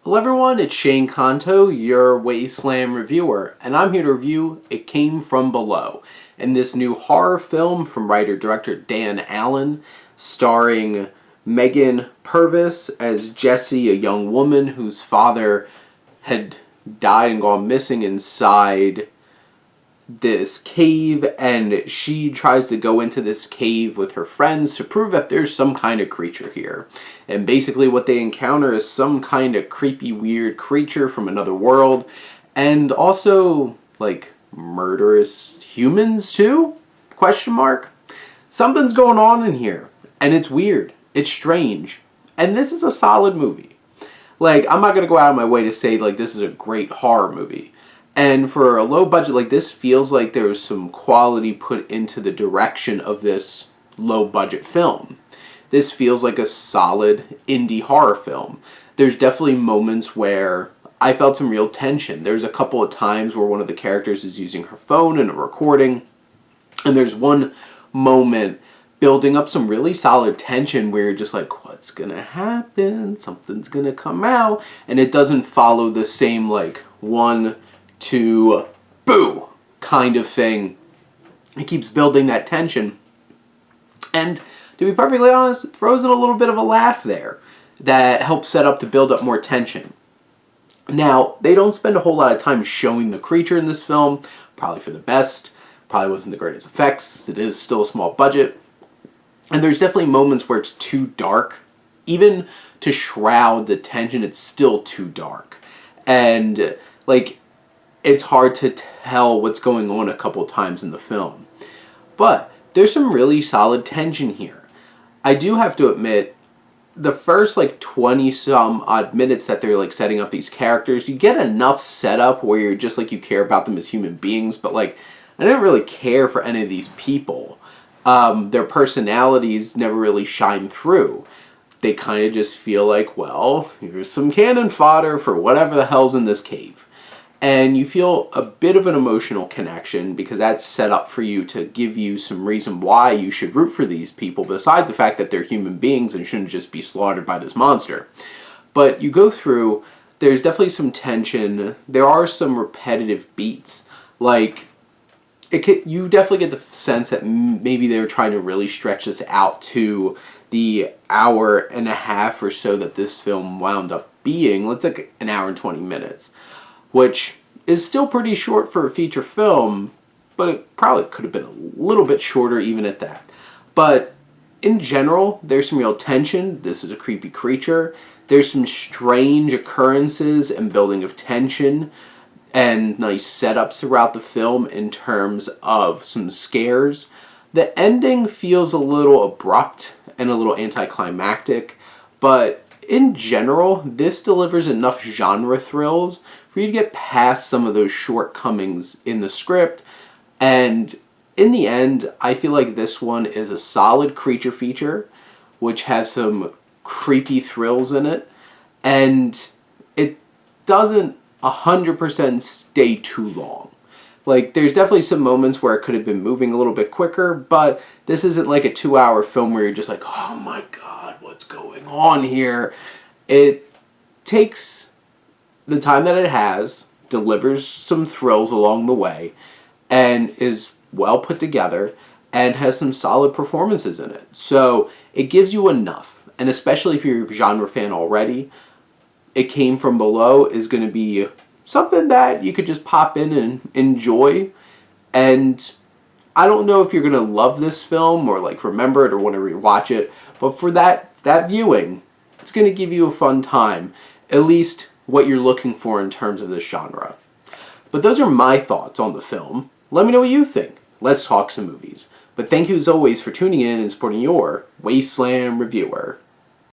Hello everyone, it's Shane Kanto, your Wasteland reviewer, and I'm here to review It Came From Below, and this new horror film from writer-director Dan Allen, starring Megan Purvis as Jessie, a young woman whose father had died and gone missing inside this cave, and she tries to go into this cave with her friends to prove that there's some kind of creature here. And basically what they encounter is some kind of creepy, weird creature from another world, and also, like, murderous humans too? Question mark? Something's going on in here, and it's weird, it's strange, and this is a solid movie. Like, I'm not gonna go out of my way to say, like, this is a great horror movie. And for a low budget like this, feels like there was some quality put into the direction of this low budget film. This feels like a solid indie horror film. There's definitely moments where I felt some real tension. There's a couple of times where one of the characters is using her phone in a recording. And there's one moment building up some really solid tension where you're just like, what's gonna happen? Something's gonna come out. And it doesn't follow the same, like, 1, 2, boo kind of thing. It keeps building that tension. And to be perfectly honest, it throws in a little bit of a laugh there that helps set up to build up more tension. Now, they don't spend a whole lot of time showing the creature in this film, probably for the best. Probably wasn't the greatest effects. It is still a small budget. And there's definitely moments where it's too dark. Even to shroud the tension, it's still too dark. And, like, it's hard to tell what's going on a couple times in the film. But there's some really solid tension here. I do have to admit, the first like 20 some odd minutes that they're like setting up these characters, you get enough setup where you're just like, you care about them as human beings, but like, I didn't really care for any of these people. Their personalities never really shine through. They kind of just feel like, well, here's some cannon fodder for whatever the hell's in this cave. And you feel a bit of an emotional connection because that's set up for you to give you some reason why you should root for these people besides the fact that they're human beings and shouldn't just be slaughtered by this monster. But you go through, there's definitely some tension. There are some repetitive beats. Like, you definitely get the sense that maybe they were trying to really stretch this out to the hour and a half or so that this film wound up being. Let's like an hour and 20 minutes. Which is still pretty short for a feature film, but it probably could have been a little bit shorter even at that. But in general, there's some real tension. This is a creepy creature. There's some strange occurrences and building of tension and nice setups throughout the film in terms of some scares. The ending feels a little abrupt and a little anticlimactic, but in general, this delivers enough genre thrills for you to get past some of those shortcomings in the script. And in the end, I feel like this one is a solid creature feature, which has some creepy thrills in it. And it doesn't 100% stay too long. Like, there's definitely some moments where it could have been moving a little bit quicker, but this isn't like a 2-hour film where you're just like, oh my god, what's going on here? It takes the time that it has, delivers some thrills along the way, and is well put together, and has some solid performances in it. So it gives you enough, and especially if you're a genre fan already, It Came From Below is going to be something that you could just pop in and enjoy. And I don't know if you're going to love this film or like remember it or want to rewatch it, but for that viewing, it's going to give you a fun time, at least what you're looking for in terms of this genre. But those are my thoughts on the film. Let me know what you think. Let's talk some movies. But thank you as always for tuning in and supporting your Wasteland reviewer.